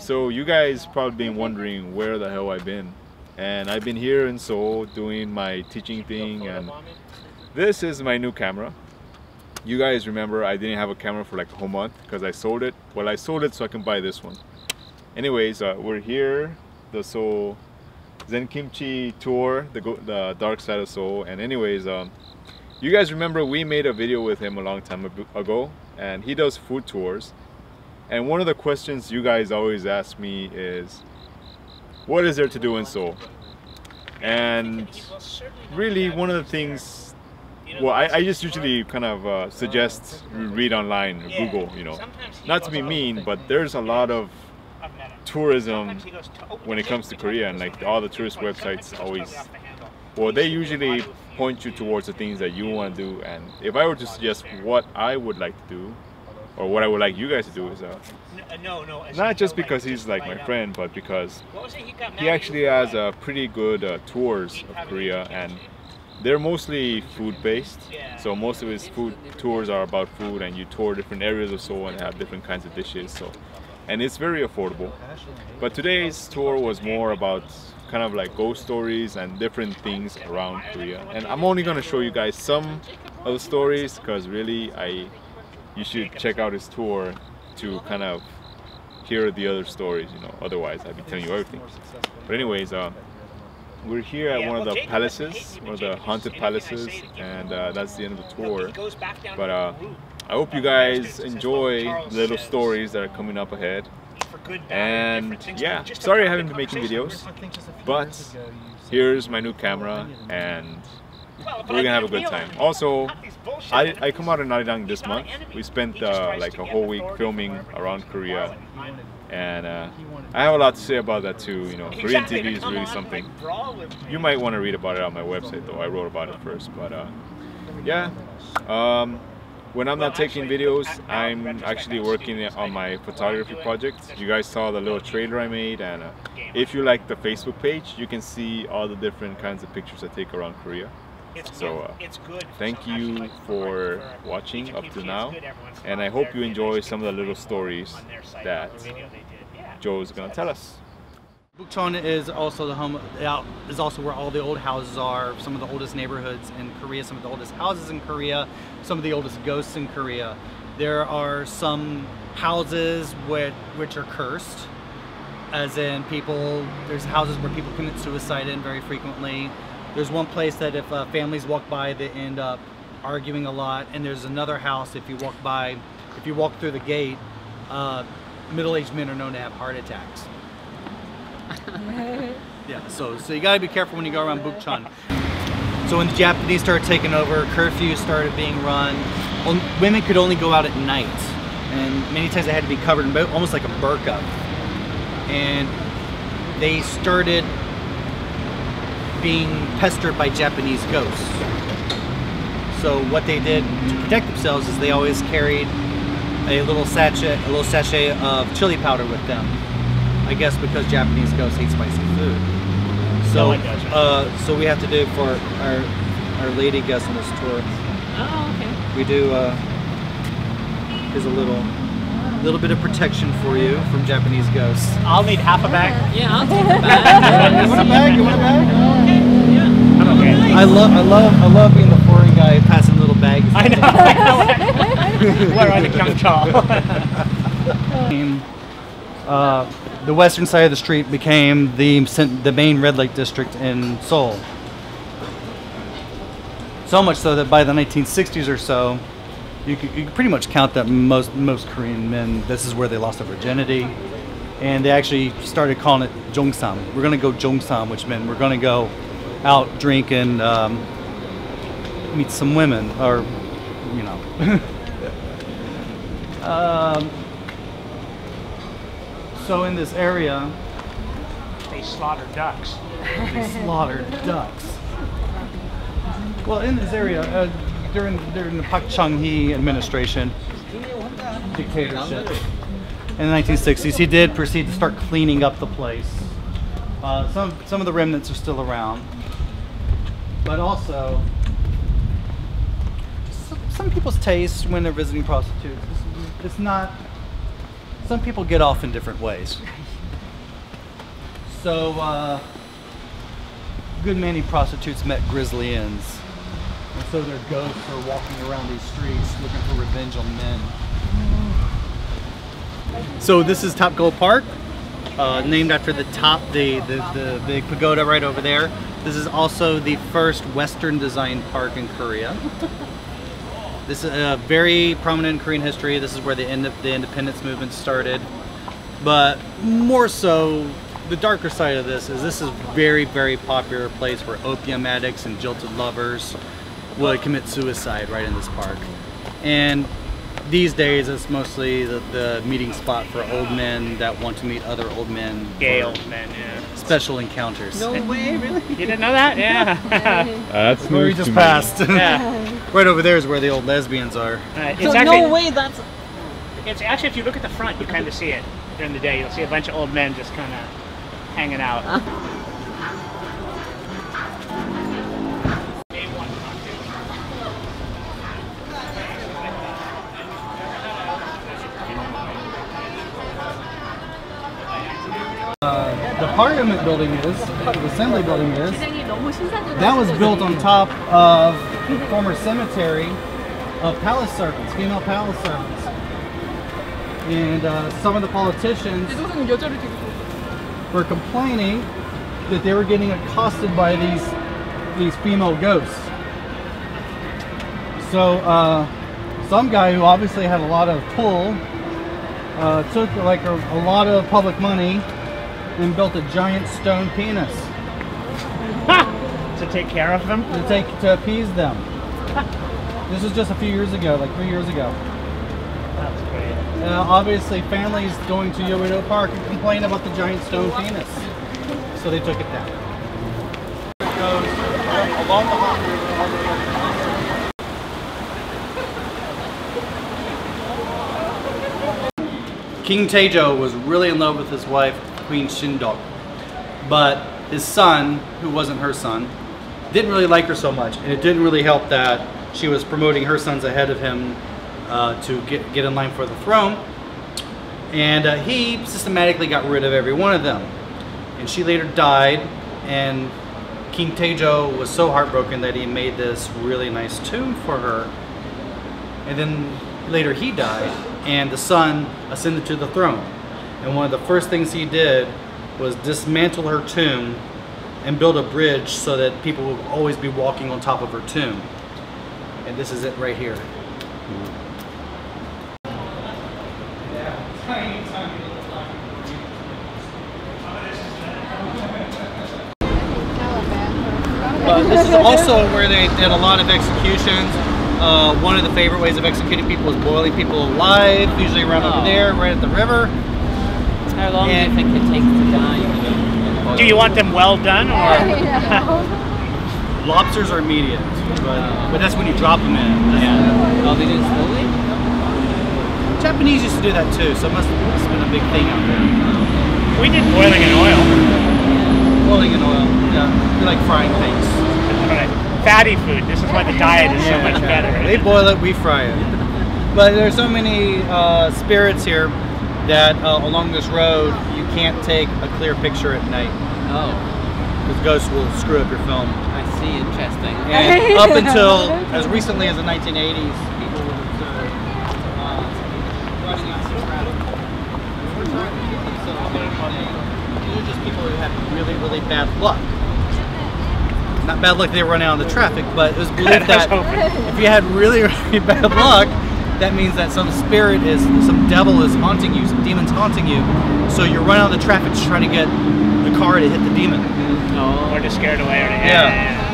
So you guys probably been wondering where the hell I've been, and I've been here in Seoul doing my teaching thing, and this is my new camera. You guys remember I didn't have a camera for like a whole month because I sold it. Well, I sold it so I can buy this one. Anyways, we're here, the Seoul Zenkimchi tour, the dark side of Seoul. And anyways, you guys remember we made a video with him a long time ago, and he does food tours. And one of the questions you guys always ask me is, what is there to do in Seoul? And really one of the things, well, I just usually kind of suggest read online, Google, you know. Not to be mean, but there's a lot of tourism when it comes to Korea, and like all the tourist websites always, well, they usually point you towards the things that you want to do. And if I were to suggest what I would like to do, or what I would like you guys to do, is not just because he's like my friend, but because he actually has pretty good tours of Korea, and they're mostly food based. So most of his food tours are about food, and you tour different areas of Seoul and have different kinds of dishes. So, and it's very affordable. But today's tour was more about kind of like ghost stories and different things around Korea. And I'm only going to show you guys some of the stories, because really you should check out his tour to kind of hear the other stories, you know, otherwise I'd be telling you everything. But anyways, we're here at one of the palaces, one of the haunted palaces, and that's the end of the tour. But I hope you guys enjoy the little stories that are coming up ahead. And yeah, sorry I haven't been making videos, but here's my new camera, and we're gonna have a good time. Also, I come out in Arirang this month. We spent like a whole week filming around Korea, and I have a lot to say about that too. You know, Korean TV is really something. You might want to read about it on my website, though. I wrote about it first. But yeah, when I'm not taking videos, I'm actually working on my photography project. You guys saw the little trailer I made, and if you like the Facebook page, you can see all the different kinds of pictures I take around Korea. So thank you for watching up to now, and I hope you enjoy some of the little stories that Joe's gonna tell us. Bukchon is also the home, is also where all the old houses are, some of the oldest neighborhoods in Korea, some of the oldest houses in Korea, some of the oldest ghosts in Korea. There are some houses which are cursed, as in there's houses where people commit suicide in very frequently. There's one place that if families walk by, they end up arguing a lot. And there's another house, if you walk through the gate, middle-aged men are known to have heart attacks. Yeah, so you gotta be careful when you go around Bukchon. So when the Japanese started taking over, curfew started being run. Women could only go out at night, and many times they had to be covered in almost like a burqa. And they started being pestered by Japanese ghosts. So what they did to protect themselves is they always carried a little sachet of chili powder with them. I guess because Japanese ghosts hate spicy food. So so we have to do for our lady guests on this tour. Oh, okay. We do here's a little bit of protection for you from Japanese ghosts. I'll need half a bag. Yeah, I'll take a bag. You want a bag? You want a bag? Okay. Yeah. I'm okay. I love being the foreign guy passing little bags. I know. Where are the Kyungchal? The western side of the street became the main red light district in Seoul. So much so that by the 1960s or so, you could pretty much count that most Korean men, this is where they lost their virginity. And they actually started calling it Jongsam. We're going to go Jongsam, which meant we're going to go out, drink, and meet some women, or, you know. So in this area, They slaughter ducks. they slaughtered ducks. Well, in this area, during the Park Chung-hee administration, dictatorship, in the 1960s, he did proceed to start cleaning up the place. Some of the remnants are still around, but also some people's taste when they're visiting prostitutes. It's not. Some people get off in different ways. So, good many prostitutes met grizzly ends. And so their ghosts are walking around these streets looking for revenge on men. So this is Top Gold Park, named after the big pagoda right over there. This is also the first Western designed park in Korea. This is very prominent in Korean history. This is where the independence movement started. But more so, the darker side of this is a very, very popular place where opium addicts and jilted lovers would commit suicide right in this park. And these days it's mostly the meeting spot for old men that want to meet other old men. Gay old men, yeah. Special encounters. No way, really? You didn't know that? Yeah. That's Where we news just to me. passed. Yeah. Right over there is where the old lesbians are. It's So actually, no way that's... It's actually, if you look at the front, you kind of see it during the day. You'll see a bunch of old men just kind of hanging out. The Parliament building the Assembly building is, 너무 신사적이야. that was built on top of former cemetery of palace servants, female palace servants. And some of the politicians were complaining that they were getting accosted by these female ghosts. So some guy who obviously had a lot of pull took like a lot of public money and built a giant stone penis To take care of them? to appease them. This was just a few years ago, like 3 years ago. That's great. Obviously, families going to Yoido Park and complain about the giant stone penis, so they took it down. It goes along the Hago River all the way up to King Taejo was really in love with his wife, Queen Shindok, but his son, who wasn't her son, didn't really like her so much, and it didn't really help that she was promoting her sons ahead of him to get in line for the throne, and he systematically got rid of every one of them. And she later died, and King Taejo was so heartbroken that he made this really nice tomb for her. And then later he died, and the son ascended to the throne. And one of the first things he did was dismantle her tomb and build a bridge so that people would always be walking on top of her tomb. And this is it right here. This is also where they did a lot of executions. One of the favorite ways of executing people is boiling people alive, usually around over there, right at the river. How long do you think it takes to die? Do you want them well done, or? Lobsters are immediate, but that's when you drop them in. Yeah. Oh, they do it slowly? Japanese used to do that too, so it must have been a big thing out there. We did boiling in oil. Boiling in oil, yeah. We like frying things. Right. Fatty food. This is why the diet is so much better. They boil it, we fry it. But there's so many spirits here that along this road you can't take a clear picture at night. Oh, Because ghosts will screw up your film. I see. Interesting. And up until as recently as the 1980s, people would observe running out of traffic. These are just people who have really, really bad luck. Not bad luck they run out of the traffic, but it was believed that if you had really, really bad luck, that means that some devil is haunting you, some demon's haunting you. So you run out of the traffic to try to get the car to hit the demon. Or to scare it away. Or Yeah.